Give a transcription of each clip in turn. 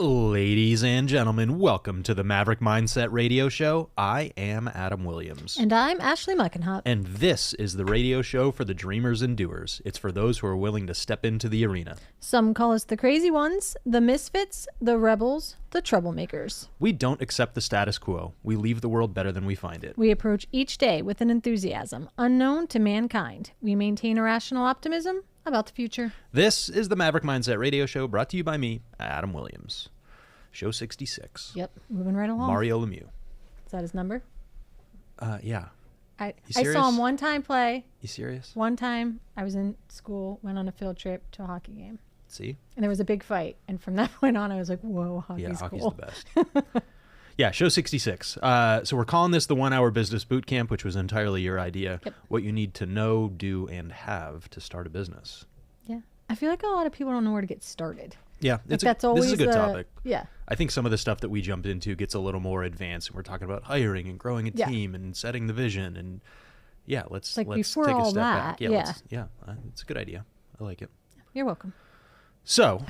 Ladies and gentlemen, welcome to the Maverick Mindset Radio Show. I am Adam Williams. And I'm Ashley Muckenhop. And this is the radio show for the dreamers and doers. It's for those who are willing to step into the arena. Some call us the crazy ones, the misfits, the rebels, the troublemakers. We don't accept the status quo. We leave the world better than we find it. We approach each day with an enthusiasm unknown to mankind. We maintain a rational optimism about the future. This is the Maverick Mindset Radio Show, brought to you by me, Adam Williams. Show 66. Yep, moving right along. Mario Lemieux. Is that his number? Yeah. I saw him one time play. You serious? One time I was in school, went on a field trip to a hockey game. See? And there was a big fight. And from that point on, I was like, whoa, hockey's hockey's cool. the best. Yeah, show 66. So we're calling this the 1 Hour Business Bootcamp, which was entirely your idea. Yep. What you need to know, do, and have to start a business. Yeah. I feel like a lot of people don't know where to get started. Yeah, this is a good topic. Yeah. I think some of the stuff that we jumped into gets a little more advanced, and we're talking about hiring and growing a team and setting the vision, and let's take a step back. It's a good idea. I like it. You're welcome. So,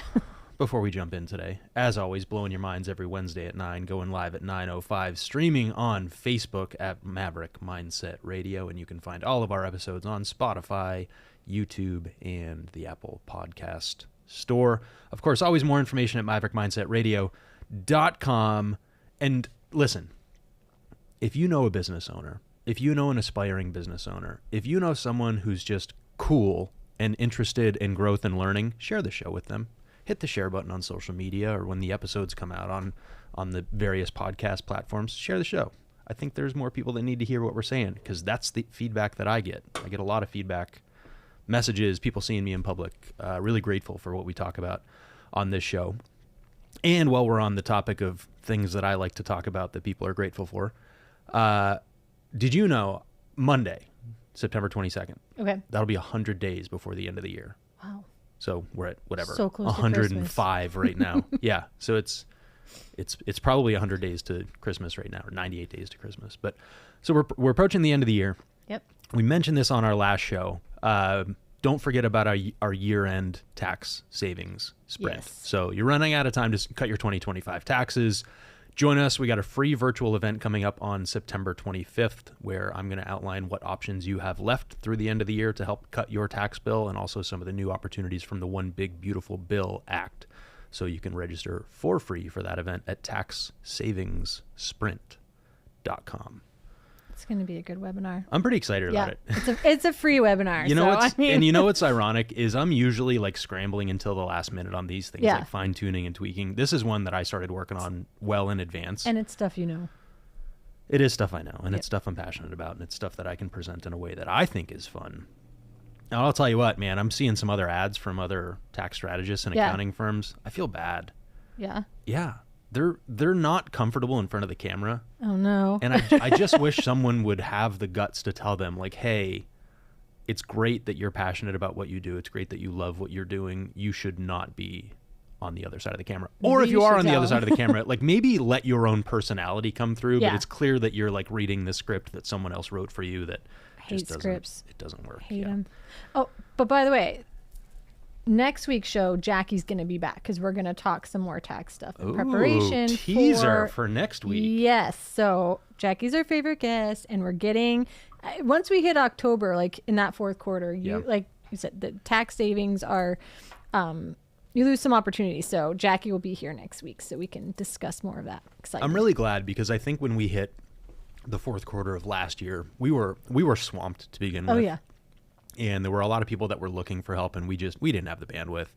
before we jump in today, as always, blowing your minds every Wednesday at 9, going live at 9:05, streaming on Facebook at Maverick Mindset Radio, and you can find all of our episodes on Spotify, YouTube, and the Apple Podcast Store. Of course, always more information at maverickmindsetradio.com. And listen, if you know a business owner, if you know an aspiring business owner, if you know someone who's just cool and interested in growth and learning, share the show with them. Hit the share button on social media, or when the episodes come out on the various podcast platforms, share the show. I think there's more people that need to hear what we're saying, because that's the feedback that I get. I get a lot of feedback, messages, people seeing me in public. Really grateful for what we talk about on this show. And while we're on the topic of things that I like to talk about that people are grateful for, did you know Monday, September 22nd, okay, that'll be 100 days before the end of the year. Wow. So we're at whatever, so close 105 right now. Yeah. So it's probably 100 days to Christmas right now, or 98 days to Christmas. But so we're approaching the end of the year. Yep. We mentioned this on our last show. Don't forget about our year-end tax savings sprint. Yes. So you're running out of time to cut your 2025 taxes. Join us. We got a free virtual event coming up on September 25th, where I'm going to outline what options you have left through the end of the year to help cut your tax bill, and also some of the new opportunities from the One Big Beautiful Bill Act. So you can register for free for that event at taxsavingssprint.com. It's going to be a good webinar. I'm pretty excited about it. It's a free webinar. And you know what's ironic is I'm usually like scrambling until the last minute on these things, like fine tuning and tweaking. This is one that I started working on well in advance. And it's stuff you know. It is stuff I know, and it's stuff I'm passionate about, and it's stuff that I can present in a way that I think is fun. Now, I'll tell you what, man, I'm seeing some other ads from other tax strategists and accounting firms. I feel bad. Yeah. Yeah. They're not comfortable in front of the camera. Oh, no. And I just wish someone would have the guts to tell them, like, hey, it's great that you're passionate about what you do. It's great that you love what you're doing. You should not be on the other side of the camera. Or if you are on the other side of the camera, like, maybe let your own personality come through. But it's clear that you're like reading the script that someone else wrote for you that just doesn't work. Hate them. Oh, but by the way, next week's show, Jackie's going to be back, because we're going to talk some more tax stuff in preparation. Teaser for next week. Yes. So Jackie's our favorite guest, and we're getting, once we hit October, like in that fourth quarter, like you said, the tax savings are, you lose some opportunities. So Jackie will be here next week so we can discuss more of that. Excited. I'm really glad, because I think when we hit the fourth quarter of last year, we were swamped to begin with. Oh, yeah. And there were a lot of people that were looking for help, and we didn't have the bandwidth.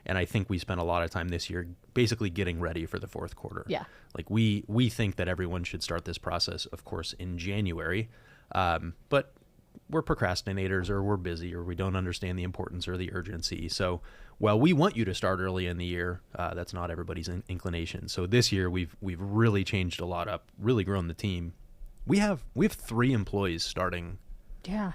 And I think we spent a lot of time this year basically getting ready for the fourth quarter. Yeah. Like we think that everyone should start this process, of course, in January. But we're procrastinators, or we're busy, or we don't understand the importance or the urgency. So while we want you to start early in the year, that's not everybody's inclination. So this year we've really changed a lot up, really grown the team. We have 3 employees starting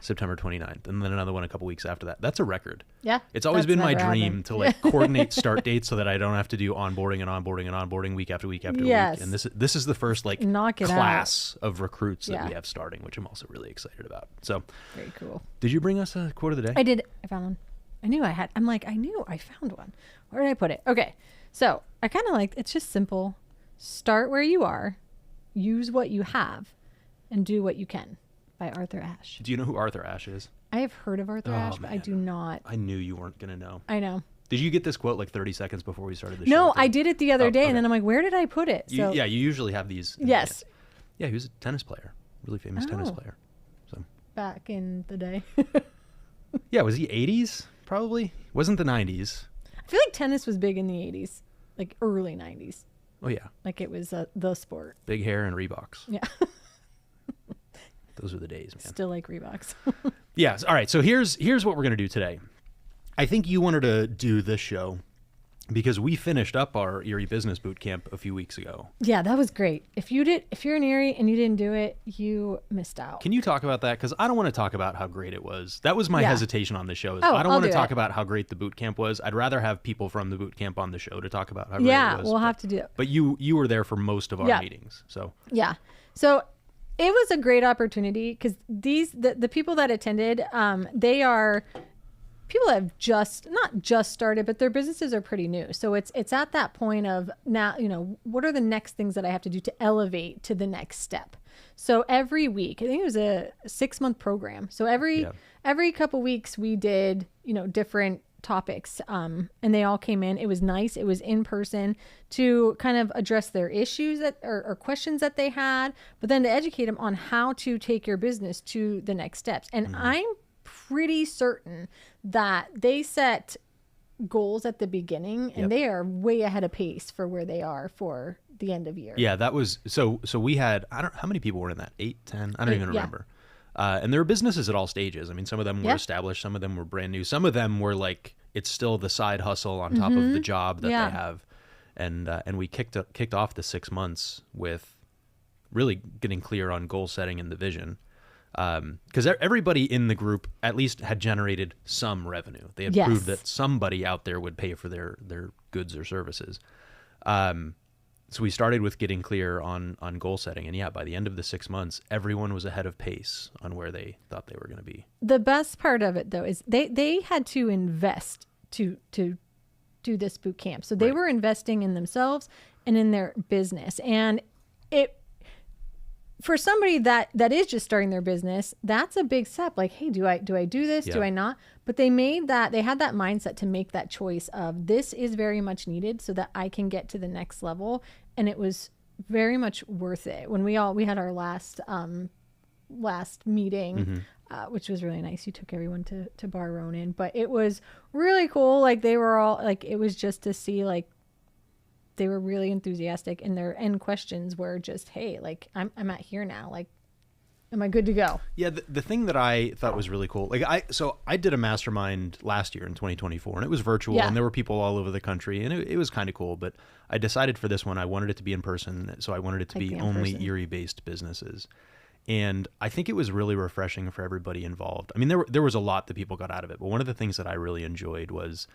September 29th, and then another one a couple weeks after that. That's a record. Yeah. It's always been my dream to like coordinate start dates so that I don't have to do onboarding week after week after week. And this is the first like class of recruits that we have starting, which I'm also really excited about. So very cool. Did you bring us a quote of the day? I did. I found one. I knew I found one. Where did I put it? Okay. So I kind of like, it's just simple. Start where you are, use what you have, and do what you can, by Arthur Ashe. Do you know who Arthur Ashe is? I have heard of Arthur Ashe, but I do not. I knew you weren't going to know. I know. Did you get this quote like 30 seconds before we started the show? No, I did it the other day, and then I'm like, where did I put it? You usually have these. Yes. Yeah, he was a tennis player, really famous tennis player. So back in the day. Yeah, was he 80s? Probably. Wasn't the 90s. I feel like tennis was big in the 80s, like early 90s. Oh, yeah. Like it was the sport. Big hair and Reeboks. Yeah. Those were the days, man. Still like Reeboks. Yes. All right. So here's what we're going to do today. I think you wanted to do this show because we finished up our Erie Business Bootcamp a few weeks ago. Yeah, that was great. If you're in Erie and you didn't do it, you missed out. Can you talk about that? Because I don't want to talk about how great it was. That was my hesitation on the show. Oh, I don't want to talk it. about how great the bootcamp was. I'd rather have people from the bootcamp on the show to talk about how great it was. Yeah, we'll have to do it. But you were there for most of our meetings, so yeah. So it was a great opportunity because the people that attended, they are people that have not just started, but their businesses are pretty new. So it's at that point of now, what are the next things that I have to do to elevate to the next step? So every week, I think it was a 6-month program. So every couple weeks we did, different topics, and they all came in. It was nice. It was in person to kind of address their issues or questions that they had, but then to educate them on how to take your business to the next steps. And I'm pretty certain that they set goals at the beginning and they are way ahead of pace for where they are for the end of year. Yeah, that was so we had, how many people were in that? 8, 10? I don't even remember. And there were businesses at all stages. I mean, some of them were established, some of them were brand new, some of them were like, it's still the side hustle on top of the job that they have. And we kicked off the 6 months with really getting clear on goal setting and the vision. Because everybody in the group at least had generated some revenue. They had proved that somebody out there would pay for their goods or services. So we started with getting clear on goal setting. And by the end of the 6 months, everyone was ahead of pace on where they thought they were going to be. The best part of it, though, is they had to invest to do this boot camp. So they were investing in themselves and in their business. And for somebody that is just starting their business, that's a big step. Like, hey, do I do this? Do I not? But they had that mindset to make that choice of this is very much needed so that I can get to the next level. And it was very much worth it. When we had our last meeting, which was really nice. You took everyone to Bar Ronin, but it was really cool. Like they were all like, it was just to see like, they were really enthusiastic and their end questions were just, hey, like I'm at here now. Like, am I good to go? Yeah. The thing that I thought was really cool, like I did a mastermind last year in 2024 and it was virtual and there were people all over the country and it was kind of cool, but I decided for this one, I wanted it to be in person. So I wanted it to be only Erie based businesses. And I think it was really refreshing for everybody involved. I mean, there was a lot that people got out of it, but one of the things that I really enjoyed was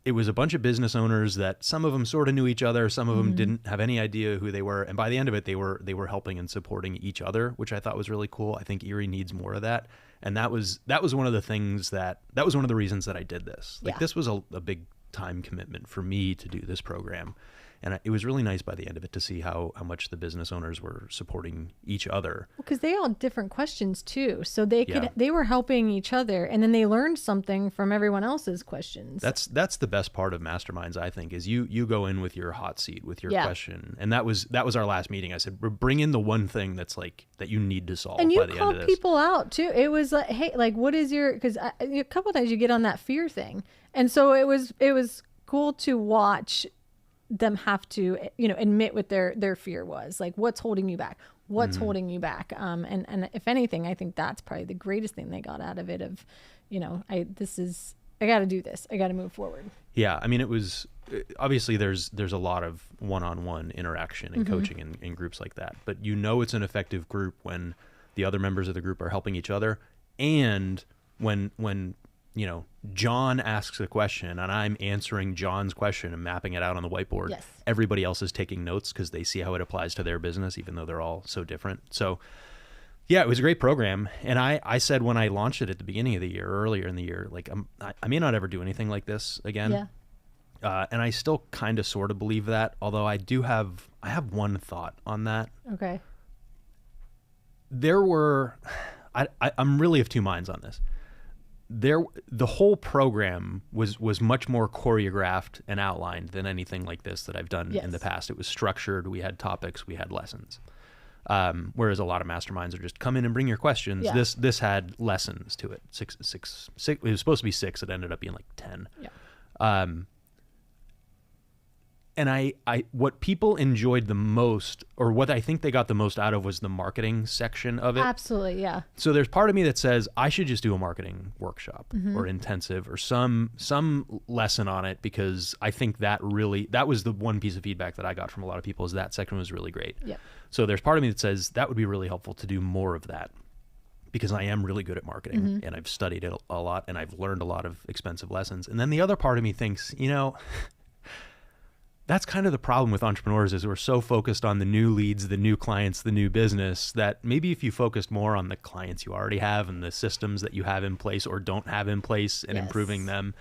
it was a bunch of business owners that some of them sort of knew each other. Some of them didn't have any idea who they were. And by the end of it, they were helping and supporting each other, which I thought was really cool. I think Erie needs more of that. And that was one of the things that was one of the reasons that I did this. Like this was a big time commitment for me to do this program. And it was really nice by the end of it to see how much the business owners were supporting each other. Well, because they all had different questions too. So they were helping each other and then they learned something from everyone else's questions. That's the best part of masterminds, I think, is you go in with your hot seat, with your question. And that was our last meeting. I said, bring in the one thing that's like, that you need to solve and by the end of this. And you called people out too. It was like, hey, like what is because a couple of times you get on that fear thing. And so it was cool to watch them have to, admit what their fear was. Like, what's holding you back? What's holding you back? And if anything, I think that's probably the greatest thing they got out of it of, I got to do this. I got to move forward. Yeah. I mean, it was, obviously there's a lot of one-on-one interaction and coaching in groups like that, but it's an effective group when the other members of the group are helping each other. And when John asks a question and I'm answering John's question and mapping it out on the whiteboard. Yes. Everybody else is taking notes because they see how it applies to their business, even though they're all so different. So yeah, it was a great program. And I said when I launched it at the beginning of the year, earlier in the year, like I may not ever do anything like this again. Yeah. And I still kind of sort of believe that, although I have one thought on that. Okay. I'm really of two minds on this. The whole program was much more choreographed and outlined than anything like this that I've done in the past. It was structured. We had topics. We had lessons. Whereas a lot of masterminds are just come in and bring your questions. Yeah. This had lessons to it. Six. It was supposed to be 6. It ended up being like 10. Yeah. And I what people enjoyed the most, or what I think they got the most out of, was the marketing section of it. Absolutely, yeah. So there's part of me that says I should just do a marketing workshop or intensive or some lesson on it, because I think that was the one piece of feedback that I got from a lot of people, is that section was really great. Yeah. So there's part of me that says that would be really helpful to do more of that, because I am really good at marketing and I've studied it a lot and I've learned a lot of expensive lessons. And then the other part of me thinks, that's kind of the problem with entrepreneurs, is we're so focused on the new leads, the new clients, the new business, that maybe if you focused more on the clients you already have and the systems that you have in place or don't have in place and improving them.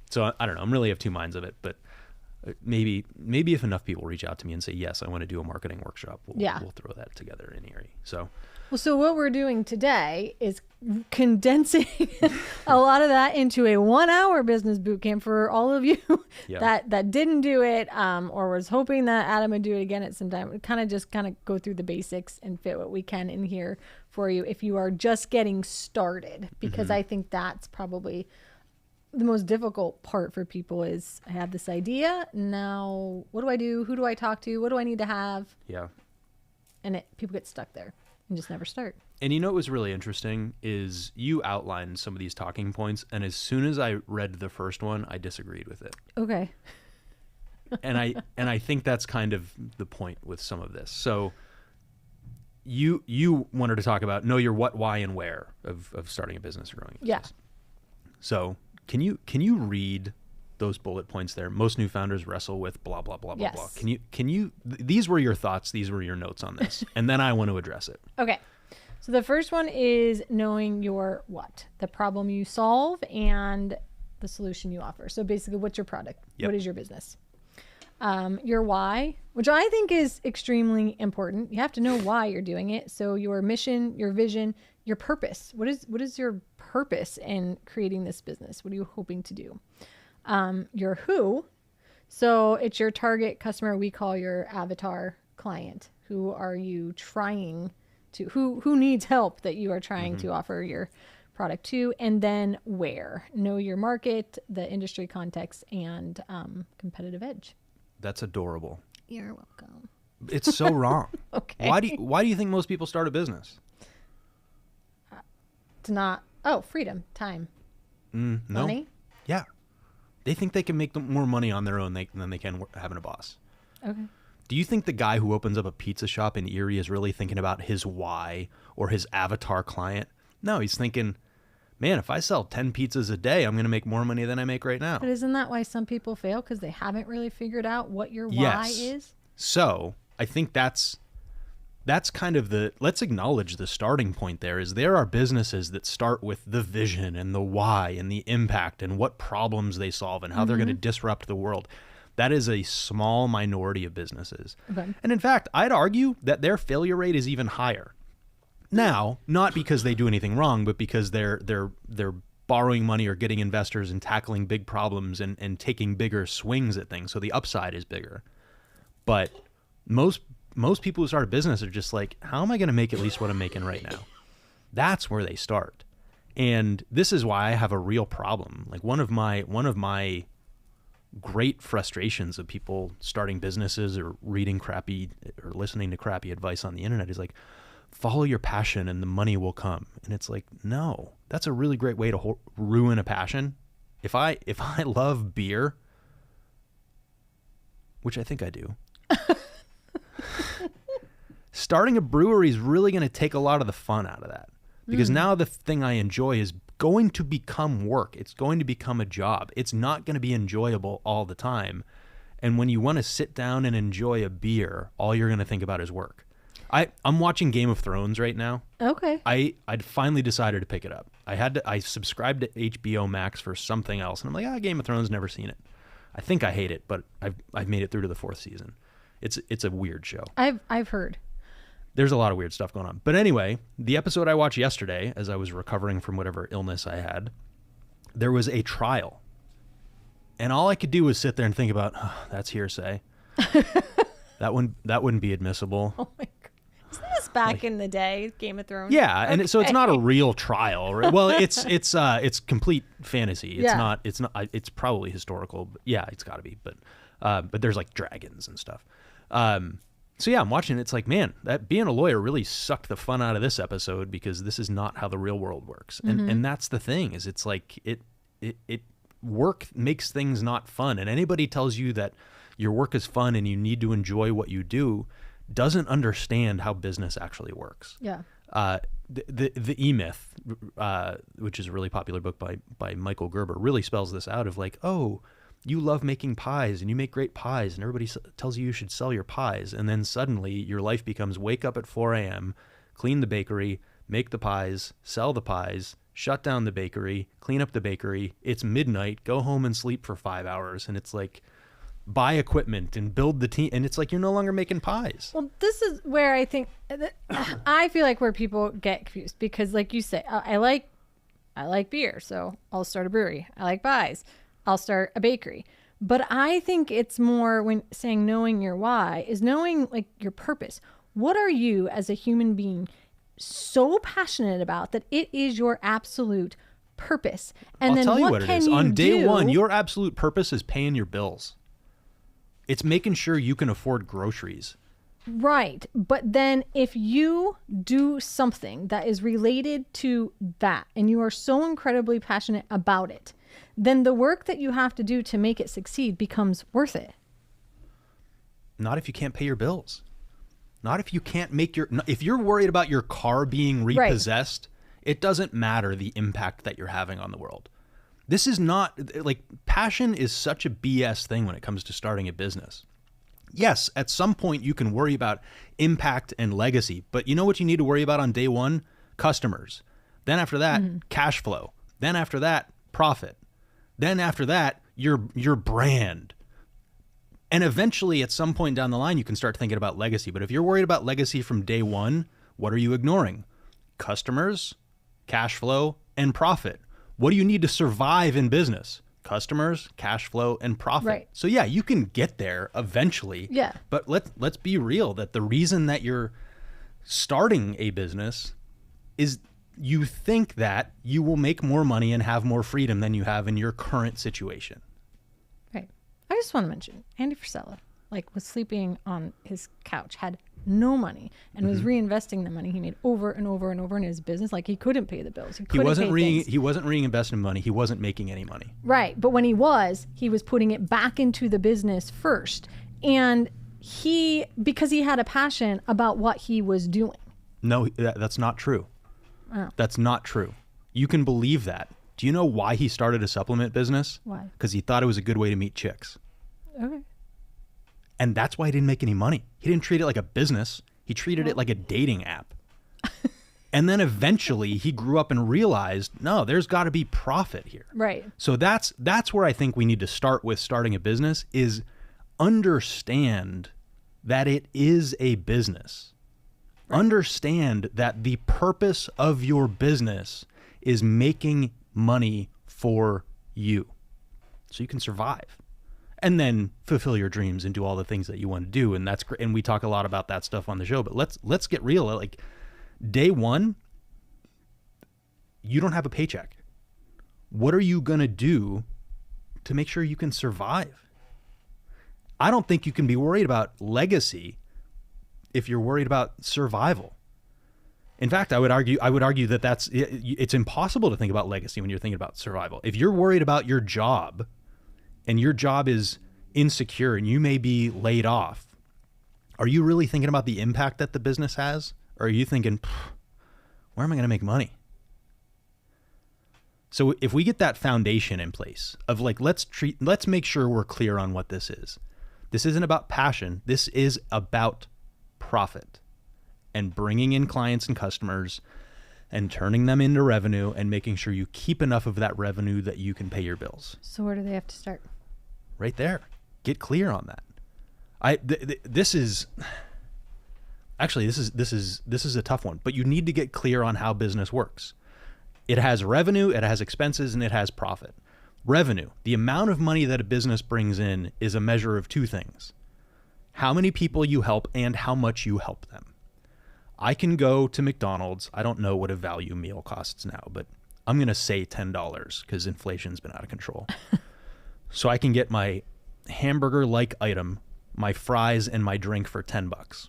So I don't know. I'm really of two minds of it, but maybe if enough people reach out to me and say, yes, I want to do a marketing workshop, we'll throw that together in Erie. So what we're doing today is condensing a lot of that into a 1-hour business boot camp for all of you that didn't do it, or was hoping that Adam would do it again at some time. We kind of go through the basics and fit what we can in here for you if you are just getting started, because I think that's probably the most difficult part for people. Is I have this idea, now what do I do? Who do I talk to? What do I need to have? Yeah. And people get stuck there and just never start. And what was really interesting is you outlined some of these talking points, and as soon as I read the first one, I disagreed with it. Okay. and I think that's kind of the point with some of this. So you wanted to talk about know your what, why, and where of starting a business or growing a business. Yeah. So can you read those bullet points there? Most new founders wrestle with blah, blah, blah, blah, blah. Can you, these were your thoughts, these were your notes on this, and then I want to address it. Okay. So the first one is knowing your what, the problem you solve and the solution you offer. So basically, what's your product? Yep. What is your business? Your why, which I think is extremely important. You have to know why you're doing it. So your mission, your vision, your purpose. What is your purpose in creating this business? What are you hoping to do? Your who. So it's your target customer. We call your avatar client. Who are you trying to, who needs help that you are trying to offer your product to? And then where. Know your market, the industry context, and competitive edge. That's adorable. You're welcome. It's so wrong. Okay. Why do you think most people start a business? To not, freedom, time, No. money. Yeah. They think they can make more money on their own than they can having a boss. Okay. Do you think the guy who opens up a pizza shop in Erie is really thinking about his why or his avatar client? No, he's thinking, man, if I sell 10 pizzas a day, I'm going to make more money than I make right now. But isn't that why some people fail? Because they haven't really figured out what your why is? So I think that's kind of let's acknowledge the starting point there. Is there are businesses that start with the vision and the why and the impact and what problems they solve and how they're going to disrupt the world. That is a small minority of businesses. Okay. And in fact, I'd argue that their failure rate is even higher. Now, not because they do anything wrong, but because they're borrowing money or getting investors and tackling big problems and taking bigger swings at things. So the upside is bigger. But most people who start a business are just like, how am I going to make at least what I'm making right now? That's where they start. And this is why I have a real problem. Like one of my great frustrations of people starting businesses or reading crappy or listening to crappy advice on the internet is like, follow your passion and the money will come. And it's like, no, that's a really great way to ruin a passion. If I love beer, which I think I do, starting a brewery is really going to take a lot of the fun out of that, because now the thing I enjoy is going to become work. It's going to become a job. It's not going to be enjoyable all the time. And when you want to sit down and enjoy a beer, all you're going to think about is work. I'm watching Game of Thrones right now. Okay. I'd finally decided to pick it up. I subscribed to HBO Max for something else, and I'm like, Game of Thrones, never seen it. I think I hate it, but I've made it through to the 4th season. It's a weird show. I've heard. There's a lot of weird stuff going on. But anyway, the episode I watched yesterday, as I was recovering from whatever illness I had, there was a trial. And all I could do was sit there and think about, oh, that's hearsay. That wouldn't be admissible. Oh my God. Isn't this back in the day, Game of Thrones? Yeah, and so it's not a real trial. Right? Well, it's complete fantasy. It's probably historical. But yeah, it's got to be. But there's like dragons and stuff. So yeah, I'm watching it. It's like, man, that being a lawyer really sucked the fun out of this episode because this is not how the real world works. And that's the thing is it's like it work makes things not fun. And anybody tells you that your work is fun and you need to enjoy what you do doesn't understand how business actually works. Yeah. The E-Myth, which is a really popular book by Michael Gerber, really spells this out of like, oh, you love making pies and you make great pies and everybody tells you should sell your pies. And then suddenly your life becomes wake up at 4 a.m., clean the bakery, make the pies, sell the pies, shut down the bakery, clean up the bakery. It's midnight, go home and sleep for 5 hours. And it's like, buy equipment and build the team. And it's like, you're no longer making pies. Well, this is where I think, I feel like where people get confused because like you say, I like beer, so I'll start a brewery. I like pies. I'll start a bakery. But I think it's more when saying knowing your why is knowing like your purpose. What are you as a human being so passionate about that it is your absolute purpose? And I'll then tell you what it is. On day one, do? your absolute purpose is paying your bills. It's making sure you can afford groceries. Right. But then if you do something that is related to that and you are so incredibly passionate about it, then the work that you have to do to make it succeed becomes worth it. Not if you can't pay your bills. Not if you can't make if you're worried about your car being repossessed, it doesn't matter the impact that you're having on the world. This is not like passion is such a BS thing when it comes to starting a business. Yes, at some point you can worry about impact and legacy, but you know what you need to worry about on day one? Customers. Then after that, cash flow. Then after that, profit. Then after that, your brand. And eventually at some point down the line, you can start thinking about legacy. But if you're worried about legacy from day one, what are you ignoring? Customers, cash flow, and profit. What do you need to survive in business? Customers, cash flow, and profit. Right. So yeah, you can get there eventually. Yeah. But let's be real that the reason that you're starting a business is you think that you will make more money and have more freedom than you have in your current situation. Right. I just want to mention Andy Frisella, like was sleeping on his couch, had no money, and was reinvesting the money he made over and over and over in his business. Like he couldn't pay the bills. He wasn't reinvesting money. He wasn't making any money. Right. But when he was putting it back into the business first. And because he had a passion about what he was doing. No, that's not true. Oh. That's not true. You can believe that. Do you know why he started a supplement business? Why? Because he thought it was a good way to meet chicks. Okay. And that's why he didn't make any money. He didn't treat it like a business. He treated it like a dating app. And then eventually he grew up and realized, no, there's got to be profit here. Right. So that's where I think we need to start with starting a business is understand that it is a business. Right. Understand that the purpose of your business is making money for you so you can survive and then fulfill your dreams and do all the things that you want to do. And that's great. And we talk a lot about that stuff on the show, but let's get real. Like day one, you don't have a paycheck. What are you going to do to make sure you can survive? I don't think you can be worried about legacy if you're worried about survival. In fact, I would argue that it's impossible to think about legacy when you're thinking about survival. If you're worried about your job and your job is insecure and you may be laid off, are you really thinking about the impact that the business has? Or are you thinking, where am I going to make money? So if we get that foundation in place of like, let's make sure we're clear on what this is. This isn't about passion. This is about profit and bringing in clients and customers and turning them into revenue and making sure you keep enough of that revenue that you can pay your bills. So where do they have to start? right there. Get clear on that. This is a tough one, but you need to get clear on how business works. It has revenue, it has expenses, and it has profit. Revenue, the amount of money that a business brings in, is a measure of two things: how many people you help and how much you help them. I can go to McDonald's. I don't know what a value meal costs now, but I'm going to say $10 because inflation's been out of control. So I can get my hamburger-like item, my fries, and my drink for $10.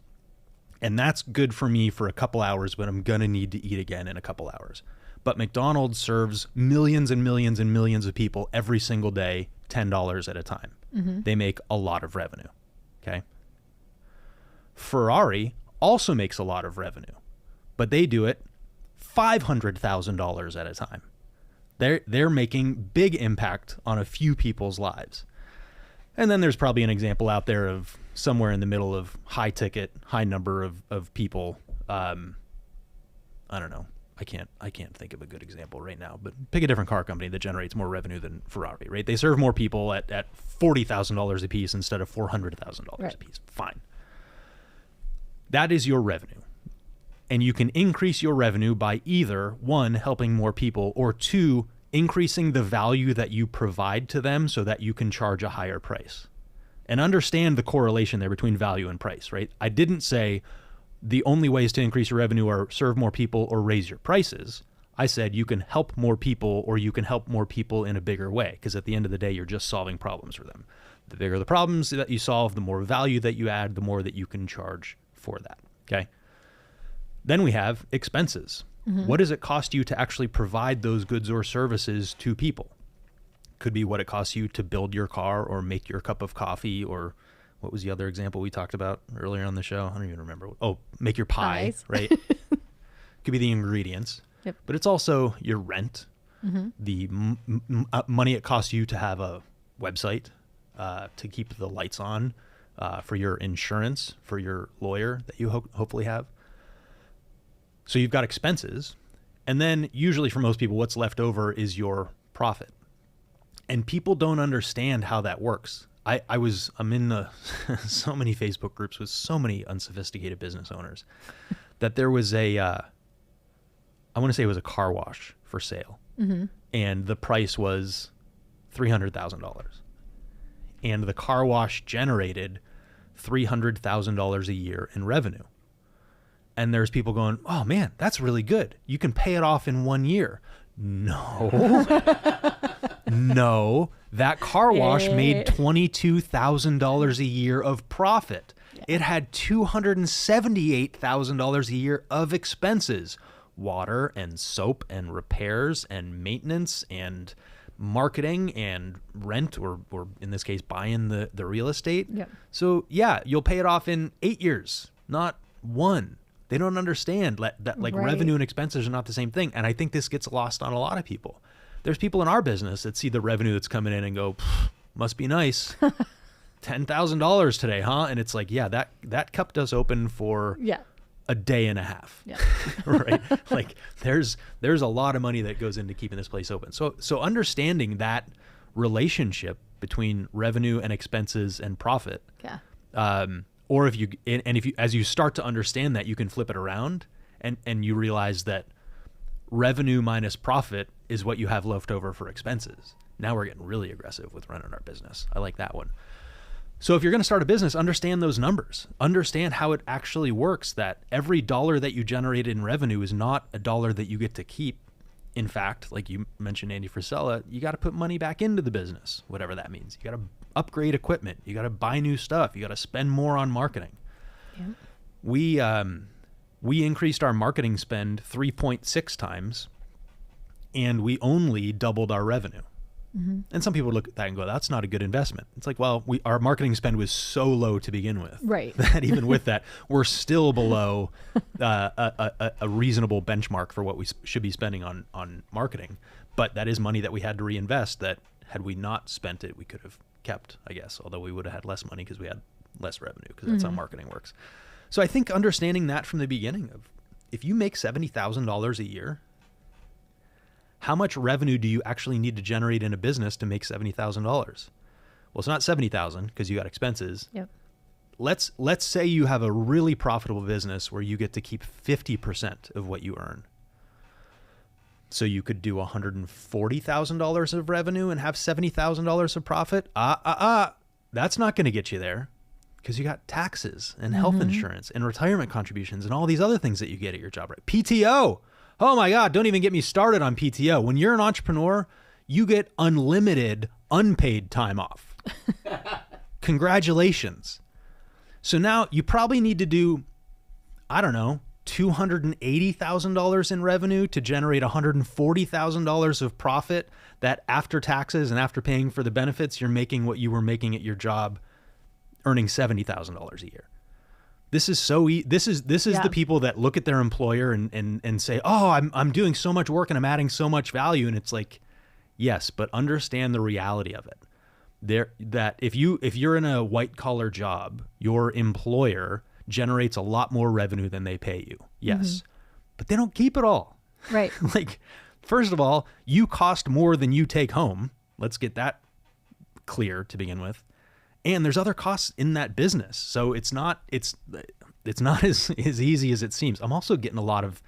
And that's good for me for a couple hours, but I'm going to need to eat again in a couple hours. But McDonald's serves millions and millions and millions of people every single day, $10 at a time. Mm-hmm. They make a lot of revenue. Okay. Ferrari also makes a lot of revenue, but they do it $500,000 at a time. They're making big impact on a few people's lives. And then there's probably an example out there of somewhere in the middle of high ticket, high number of people. I don't know. I can't think of a good example right now, but pick a different car company that generates more revenue than Ferrari, right? They serve more people at $40,000 a piece instead of $400,000 right. a piece. Fine. That is your revenue. And you can increase your revenue by either, one, helping more people, or two, increasing the value that you provide to them so that you can charge a higher price. And understand the correlation there between value and price, right? I didn't say the only ways to increase your revenue are serve more people or raise your prices. I said you can help more people or you can help more people in a bigger way, because at the end of the day, you're just solving problems for them. The bigger the problems that you solve, the more value that you add, the more that you can charge for that, okay? Then we have expenses. Mm-hmm. What does it cost you to actually provide those goods or services to people? Could be what it costs you to build your car or make your cup of coffee, or what was the other example we talked about earlier on the show? I don't even remember. Oh, make your pie, right? Could be the ingredients. Yep. But it's also your rent, mm-hmm. the money it costs you to have a website, to keep the lights on, for your insurance, for your lawyer that you hopefully have. So you've got expenses, and then usually for most people, what's left over is your profit. And people don't understand how that works. I'm in so many Facebook groups with so many unsophisticated business owners that there was I want to say it was a car wash for sale. Mm-hmm. And the price was $300,000. And the car wash generated $300,000 a year in revenue. And there's people going, oh man, that's really good. You can pay it off in 1 year. No, no, that car wash made $22,000 a year of profit. Yeah. It had $278,000 a year of expenses, water and soap and repairs and maintenance and marketing and rent, or in this case, buying the real estate. Yep. So yeah, you'll pay it off in 8 years, not one. They don't understand that like right. Revenue and expenses are not the same thing. And I think this gets lost on a lot of people. There's people in our business that see the revenue that's coming in and go, must be nice. $10,000 today, huh? And it's like, yeah, that cup does open for a day and a half. Yeah. Right? Like there's a lot of money that goes into keeping this place open. So understanding that relationship between revenue and expenses and profit. Yeah. Or if you as you start to understand that, you can flip it around and you realize that revenue minus profit is what you have left over for expenses. Now we're getting really aggressive with running our business. I like that one. So if you're going to start a business, understand those numbers. Understand how it actually works, that every dollar that you generate in revenue is not a dollar that you get to keep. In fact, like you mentioned, Andy Frisella, you got to put money back into the business, whatever that means. You got to upgrade equipment. You got to buy new stuff. You got to spend more on marketing. Yeah. We increased our marketing spend 3.6 times, and we only doubled our revenue. Mm-hmm. And some people look at that and go, that's not a good investment. It's like, well, our marketing spend was so low to begin with, right? That even with that, we're still below a reasonable benchmark for what we should be spending on marketing. But that is money that we had to reinvest that had we not spent it, we could have kept, I guess, although we would have had less money because we had less revenue, because that's how marketing works. So I think understanding that from the beginning of, if you make $70,000 a year, how much revenue do you actually need to generate in a business to make $70,000? Well, it's not 70,000 because you got expenses. Yep. Let's say you have a really profitable business where you get to keep 50% of what you earn. So you could do $140,000 of revenue and have $70,000 of profit. That's not going to get you there because you got taxes and health insurance and retirement contributions and all these other things that you get at your job, right? PTO. Oh my God, don't even get me started on PTO. When you're an entrepreneur, you get unlimited unpaid time off. Congratulations. So now you probably need to do, I don't know, $280,000 in revenue to generate $140,000 of profit that after taxes and after paying for the benefits, you're making what you were making at your job, earning $70,000 a year. This is this is the people that look at their employer and say, oh, I'm doing so much work and I'm adding so much value. And it's like, yes, but understand the reality of it. That if you're in a white collar job, your employer generates a lot more revenue than they pay you. Yes. But they don't keep it all. Right. Like, first of all, you cost more than you take home. Let's get that clear to begin with. And there's other costs in that business. So it's not as easy as it seems. I'm also getting a lot of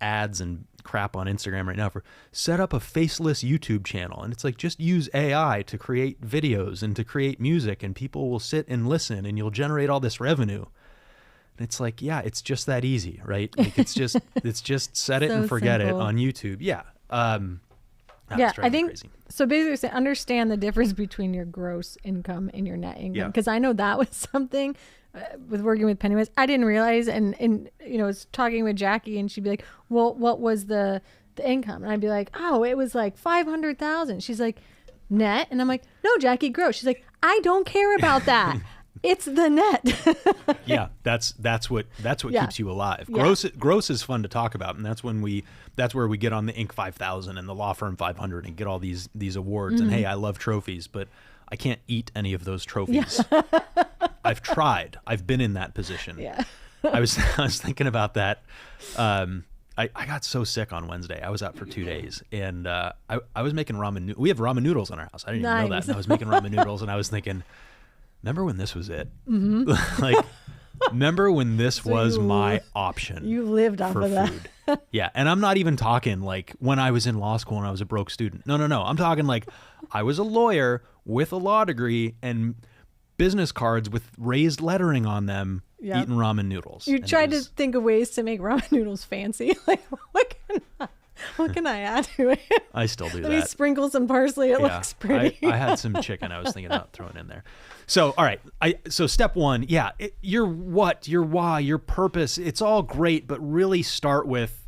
ads and crap on Instagram right now for set up a faceless YouTube channel. And it's like, just use AI to create videos and to create music and people will sit and listen and you'll generate all this revenue. And it's like, yeah, it's just that easy, right? Like it's just set it So and forget simple. it on YouTube. Yeah. I think crazy. so. Basically, understand the difference between your gross income and your net income. Yeah. Because I know that was something with working with Pennywise I didn't realize. And I was talking with Jackie, and she'd be like, "Well, what was the income?" And I'd be like, "Oh, it was like 500,000." She's like, "Net?" And I'm like, "No, Jackie, gross." She's like, "I don't care about that. It's the net." Yeah, that's what keeps you alive. Yeah. Gross is fun to talk about, and that's where we get on the Inc. 5000 and the Law Firm 500 and get all these awards. And hey, I love trophies, but I can't eat any of those trophies. I've tried. I've been in that position. Yeah. I was thinking about that. I got so sick on Wednesday. I was out for 2 days, and I was making ramen. We have ramen noodles in our house. I didn't even know that. And I was making ramen noodles, and I was thinking, remember when this was it? Like, remember when this was my option? You lived off of that. Food. Yeah, and I'm not even talking like when I was in law school and I was a broke student. No. I'm talking like I was a lawyer with a law degree and business cards with raised lettering on them, eating ramen noodles. You tried to think of ways to make ramen noodles fancy. Like, what can I add to it? I still do Let me that. sprinkle some parsley. It looks pretty. I had some chicken I was thinking about throwing in there. So, all right. So step one, your what, your why, your purpose, it's all great, but really start with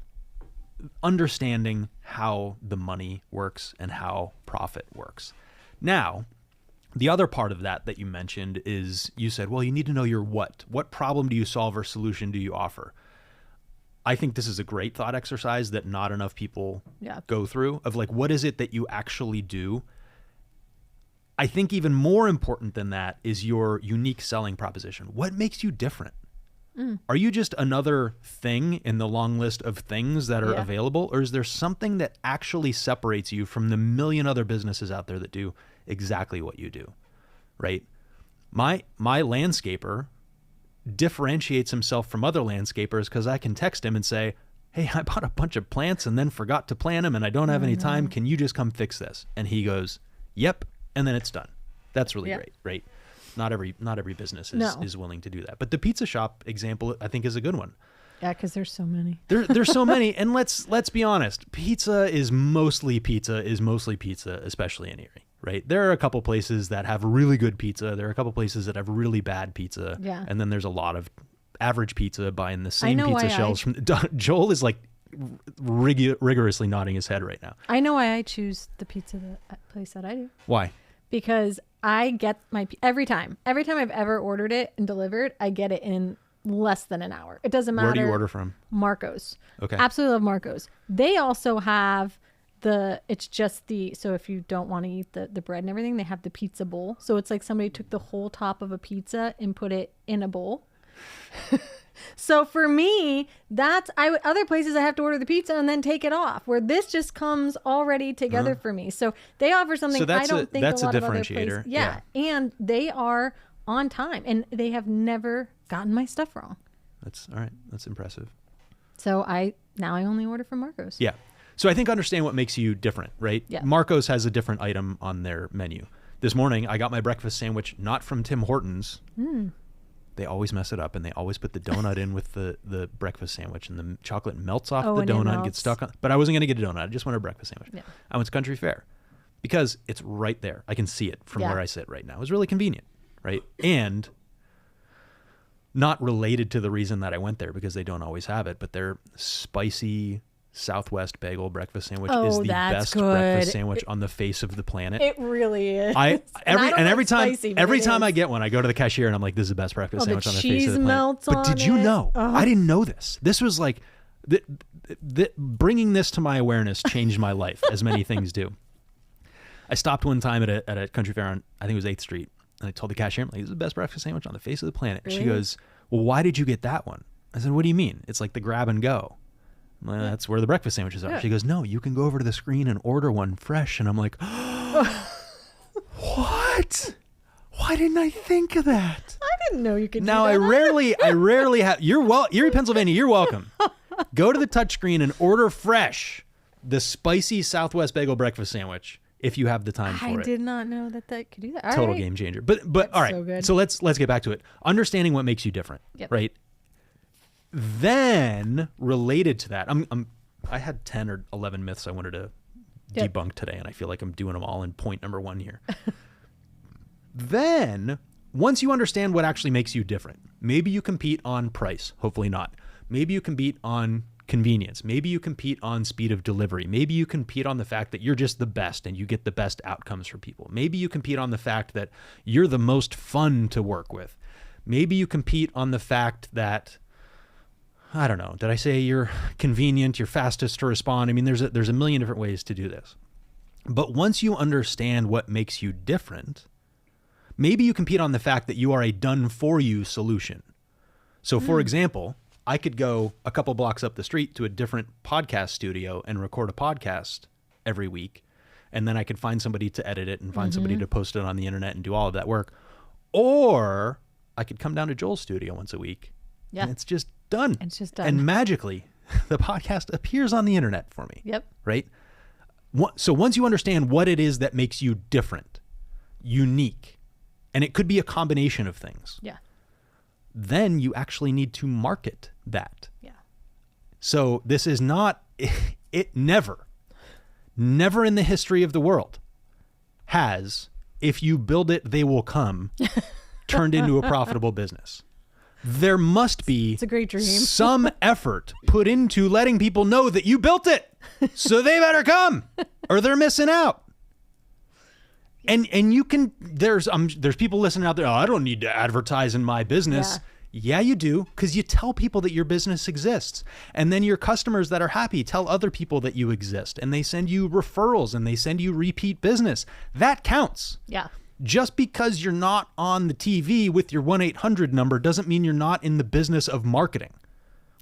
understanding how the money works and how profit works. Now, the other part of that you mentioned is you said, well, you need to know your what. What problem do you solve or solution do you offer? I think this is a great thought exercise that not enough people go through, of like, what is it that you actually do? I think even more important than that is your unique selling proposition. What makes you different? Are you just another thing in the long list of things that are available? Or is there something that actually separates you from the million other businesses out there that do exactly what you do, right? My landscaper differentiates himself from other landscapers because I can text him and say, hey, I bought a bunch of plants and then forgot to plant them and I don't have any time. Can you just come fix this? And he goes, yep. And then it's done. That's really great, right? Not every business is willing to do that. But the pizza shop example, I think, is a good one. Yeah, because there's so many. There's so many. And let's be honest. Pizza is mostly pizza, especially in Erie, right? There are a couple places that have really good pizza. There are a couple places that have really bad pizza. Yeah. And then there's a lot of average pizza buying the same pizza shells from Joel is like rigorously nodding his head right now. I know why I choose the pizza place that I do. Why? Because I get every time I've ever ordered it and delivered, I get it in less than an hour. It doesn't matter. Where do you order from? Marco's. Okay. Absolutely love Marco's. They also have so if you don't want to eat the bread and everything, they have the pizza bowl. So it's like somebody took the whole top of a pizza and put it in a bowl. So for me, other places I have to order the pizza and then take it off, where this just comes already together for me. So they offer something I don't think that's a lot a of other differentiator. places. Yeah. And they are on time and they have never gotten my stuff wrong. That's all right. That's impressive. So now I only order from Marco's. Yeah. So I think understand what makes you different, right? Yeah. Marco's has a different item on their menu. This morning, I got my breakfast sandwich, not from Tim Hortons. They always mess it up, and they always put the donut in with the breakfast sandwich, and the chocolate melts off the donut and gets stuck on. But I wasn't going to get a donut. I just wanted a breakfast sandwich. Yeah. I went to Country Fair because it's right there. I can see it from where I sit right now. It was really convenient, right? And not related to the reason that I went there, because they don't always have it, but their spicy Southwest bagel breakfast sandwich is the best breakfast sandwich on the face of the planet. It really is. Every time I get one, I go to the cashier and I'm like, "This is the best breakfast sandwich on the face of the planet." But did you know? I didn't know this. This was like, bringing this to my awareness changed my life, as many things do. I stopped one time at a country fair on, I think it was 8th Street, and I told the cashier, I'm like, "This is the best breakfast sandwich on the face of the planet." Really? She goes, "Well, why did you get that one?" I said, "What do you mean? It's like the grab and go." Well, that's where the breakfast sandwiches are. Yeah. She goes, "No, you can go over to the screen and order one fresh." And I'm like, "What? Why didn't I think of that?" I didn't know you could do that. Now, I rarely have, you're in Pennsylvania, you're welcome. Go to the touchscreen and order fresh the spicy Southwest bagel breakfast sandwich if you have the time for it. I did not know that could do that. Total game changer. But all right, so good. So let's get back to it. Understanding what makes you different, right? Then, related to that, I had 10 or 11 myths I wanted to debunk today, and I feel like I'm doing them all in point number 1 here. Then, once you understand what actually makes you different, maybe you compete on price, hopefully not. Maybe you compete on convenience. Maybe you compete on speed of delivery. Maybe you compete on the fact that you're just the best and you get the best outcomes for people. Maybe you compete on the fact that you're the most fun to work with. Maybe you compete on the fact that, I don't know, did I say you're convenient, you're fastest to respond? I mean, there's a million different ways to do this. But once you understand what makes you different, maybe you compete on the fact that you are a done-for-you solution. So, for example, I could go a couple blocks up the street to a different podcast studio and record a podcast every week, and then I could find somebody to edit it and find somebody to post it on the internet and do all of that work. Or I could come down to Joel's studio once a week, and it's just done. It's just done. And magically, the podcast appears on the internet for me. Yep. Right? So once you understand what it is that makes you different, unique, and it could be a combination of things. Yeah. Then you actually need to market that. Yeah. So this is not, it never in the history of the world has, if you build it, they will come, turned into a profitable business. There must be it's a great dream. some effort put into letting people know that you built it. So they better come or they're missing out. And you can, there's people listening out there, "Oh, I don't need to advertise in my business." Yeah, you do, because you tell people that your business exists. And then your customers that are happy tell other people that you exist. And they send you referrals and they send you repeat business. That counts. Yeah. Just because you're not on the TV with your 1-800 number doesn't mean you're not in the business of marketing,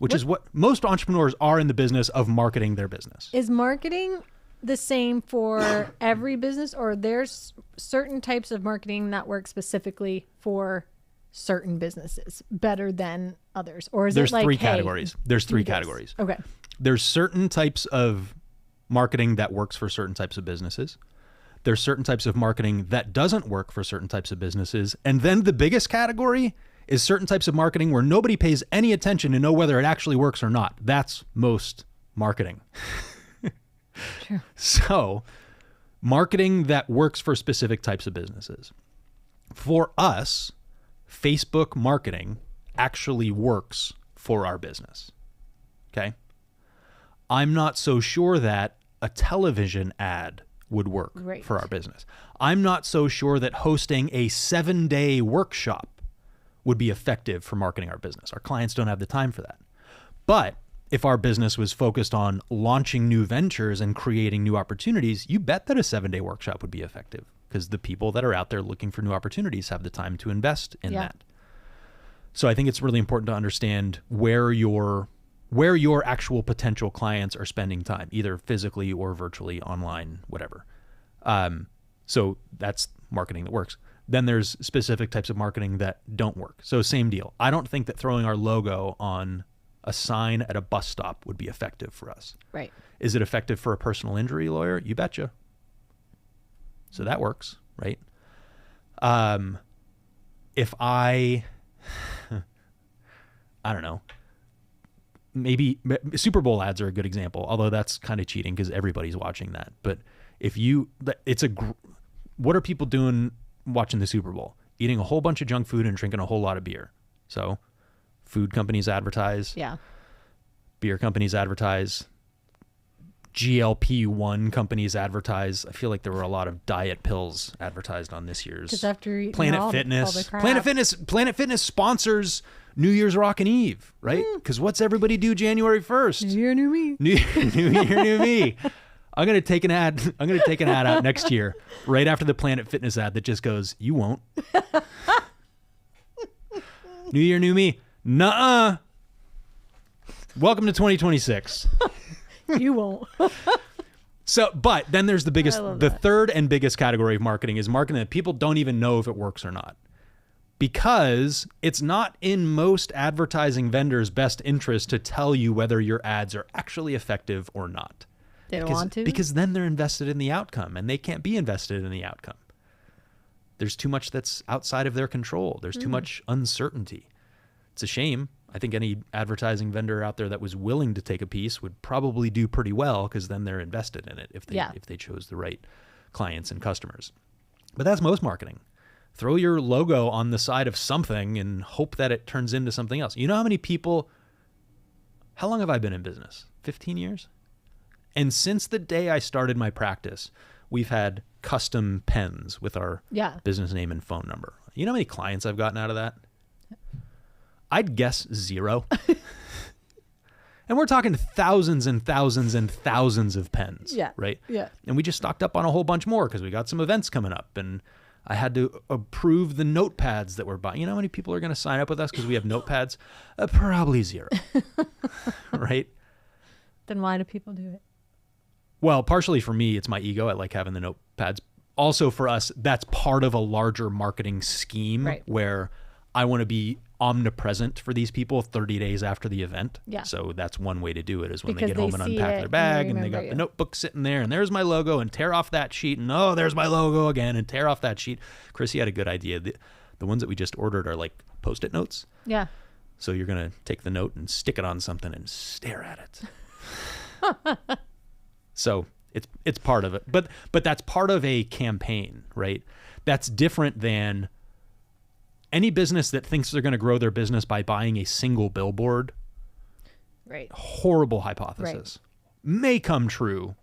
which is what most entrepreneurs are, in the business of marketing their business. Is marketing the same for every business, or there's certain types of marketing that work specifically for certain businesses better than others? Or is There's it like, three categories. There's three categories. Okay. There's certain types of marketing that works for certain types of businesses. There's certain types of marketing that doesn't work for certain types of businesses. And then the biggest category is certain types of marketing where nobody pays any attention to know whether it actually works or not. That's most marketing. True. So, marketing that works for specific types of businesses. For us, Facebook marketing actually works for our business. Okay? I'm not so sure that a television ad would work for our business. I'm not so sure that hosting a 7-day workshop would be effective for marketing our business. Our clients don't have the time for that. But if our business was focused on launching new ventures and creating new opportunities, you bet that a 7-day workshop would be effective, because the people that are out there looking for new opportunities have the time to invest in that. So I think it's really important to understand where your actual potential clients are spending time, either physically or virtually, online, whatever. So that's marketing that works. Then there's specific types of marketing that don't work. So same deal. I don't think that throwing our logo on a sign at a bus stop would be effective for us. Right. Is it effective for a personal injury lawyer? You betcha. So that works, right? If I don't know, maybe Super Bowl ads are a good example, although that's kind of cheating because everybody's watching that. But what are people doing watching the Super Bowl? Eating a whole bunch of junk food and drinking a whole lot of beer. So food companies advertise. Yeah. Beer companies advertise. GLP-1 companies advertise. I feel like there were a lot of diet pills advertised on this year's Planet Fitness. Planet Fitness sponsors New Year's Rockin' Eve, right? Because what's everybody do January 1st? New Year, new me. New Year, new me. I'm gonna take an ad out next year, right after the Planet Fitness ad that just goes, "You won't." New Year, new me. Nuh-uh. Welcome to 2026. You won't. So, but then there's the third and biggest category of marketing is marketing that people don't even know if it works or not. Because it's not in most advertising vendors' best interest to tell you whether your ads are actually effective or not. They don't want to? Because then they're invested in the outcome, and they can't be invested in the outcome. There's too much that's outside of their control. There's too much uncertainty. It's a shame. I think any advertising vendor out there that was willing to take a piece would probably do pretty well because then they're invested in it if they chose the right clients and customers. But that's most marketing. Throw your logo on the side of something and hope that it turns into something else. You know how many people, how long have I been in business? 15 years? And since the day I started my practice, we've had custom pens with our business name and phone number. You know how many clients I've gotten out of that? I'd guess 0. And we're talking thousands and thousands and thousands of pens, right? Yeah. And we just stocked up on a whole bunch more because we got some events coming up, and I had to approve the notepads that we're buying. You know how many people are going to sign up with us because we have notepads? Probably 0, right? Then why do people do it? Well, partially for me, it's my ego. I like having the notepads. Also for us, that's part of a larger marketing scheme where I want to be omnipresent for these people 30 days after the event. Yeah. So that's one way to do it is when they get home and unpack their bag and they got the notebook sitting there and there's my logo and tear off that sheet and oh, there's my logo again and tear off that sheet. Chrissy had a good idea. The ones that we just ordered are like Post-it notes. Yeah. So you're going to take the note and stick it on something and stare at it. So it's part of it. But that's part of a campaign, right? That's different than any business that thinks they're going to grow their business by buying a single billboard. Right. Horrible hypothesis. Right. May come true.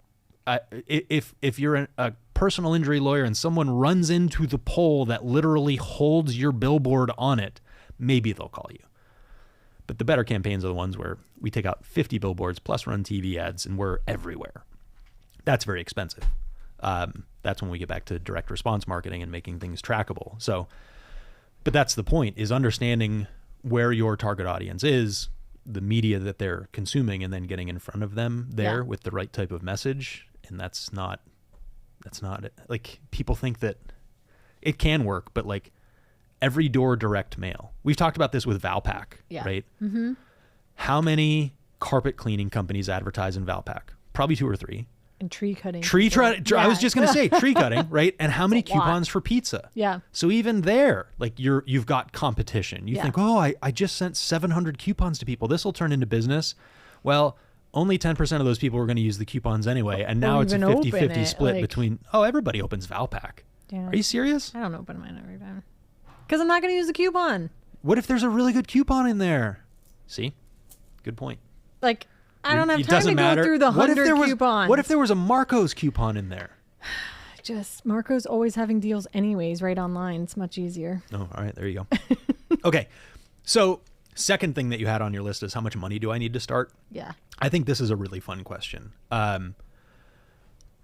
If you're a personal injury lawyer and someone runs into the pole that literally holds your billboard on it, maybe they'll call you. But the better campaigns are the ones where we take out 50 billboards plus run TV ads and we're everywhere. That's very expensive. That's when we get back to direct response marketing and making things trackable. So, but that's the point, is understanding where your target audience is, the media that they're consuming, and then getting in front of them there with the right type of message. And that's not like, people think that it can work, but like every door direct mail. We've talked about this with Valpak, right? Mm-hmm. How many carpet cleaning companies advertise in Valpak? Probably 2 or 3. And tree cutting. I was just going to say tree cutting, right? And how many coupons for pizza? Yeah. So even there, like you've got competition. You think, oh, I just sent 700 coupons to people. This will turn into business. Well, only 10% of those people were going to use the coupons anyway. And now it's a 50-50 split between, everybody opens Valpak. Yeah. Are you serious? I don't open mine every time. Because I'm not going to use the coupon. What if there's a really good coupon in there? See? Good point. Like, I don't have time to go through the 100 coupons. What if there was a Marco's coupon in there? Just Marco's always having deals anyways, right online. It's much easier. Oh, all right. There you go. Okay. So second thing that you had on your list is how much money do I need to start? Yeah. I think this is a really fun question.